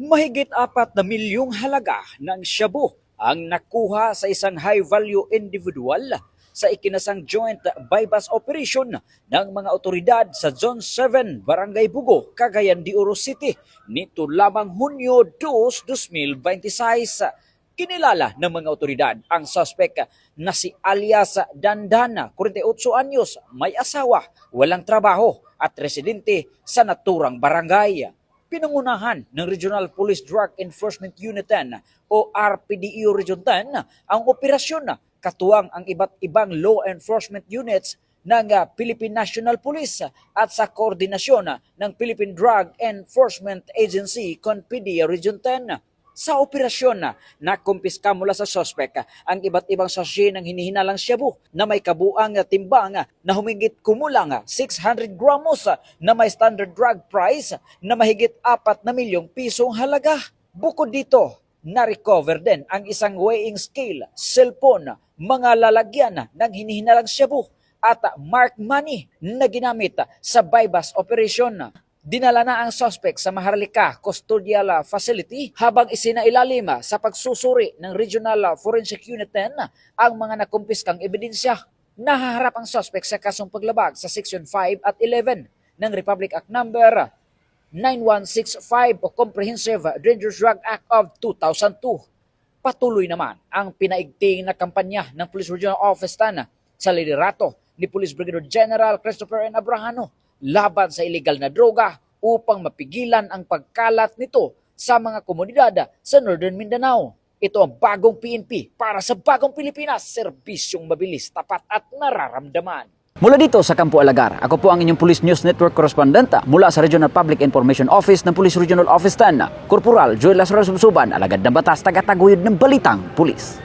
Mahigit 4 na milyong halaga ng shabu ang nakuha sa isang high-value individual sa ikinasang joint bypass operation ng mga otoridad sa Zone 7, Barangay Bugo, Cagayan de Oro City nito lamang Hunyo 2, 2026. Kinilala ng mga otoridad ang suspect na si alias Dandana, 48 anyos, may asawa, walang trabaho at residente sa naturang barangay. Pinangunahan ng Regional Police Drug Enforcement Unit 10 o RPDEO Region 10 ang operasyon katuwang ang iba't ibang law enforcement units ng Philippine National Police at sa koordinasyon ng Philippine Drug Enforcement Agency CONPIDEA Region 10. Sa operasyon nakumpiska mula sa suspect ang iba't ibang sachet ng hinihinalang shabu na may kabuang timbang na humigit kumulang 600 gramos na may standard drug price na mahigit 4 na milyong pisong halaga. Bukod dito, na-recover din ang isang weighing scale, cellphone, mga lalagyan ng hinihinalang shabu at marked money na ginamit sa bypass operation. Dinala na ang suspect sa Maharlika Custodial Facility habang isinailalim sa pagsusuri ng Regional Forensic Unit 10 ang mga nakumpiskang ebidensya. Nahaharap ang suspect sa kasong paglabag sa Section 5 at 11 ng Republic Act No. 9165 o Comprehensive Dangerous Drug Act of 2002. Patuloy naman ang pinaigting na kampanya ng Police Regional Office 10 sa liderato ni Police Brigadier General Christopher N. Abrahano laban sa illegal na droga upang mapigilan ang pagkalat nito sa mga komunidad sa Northern Mindanao. Ito ang bagong PNP para sa bagong Pilipinas, serbisyong mabilis, tapat at nararamdaman. Mula dito sa Campo Alagar, ako po ang inyong Police News Network correspondent mula sa Regional Public Information Office ng Police Regional Office 10, Corporal Joel Lazaro Subsuban, alagad ng batas, tagataguyod ng balitang pulis.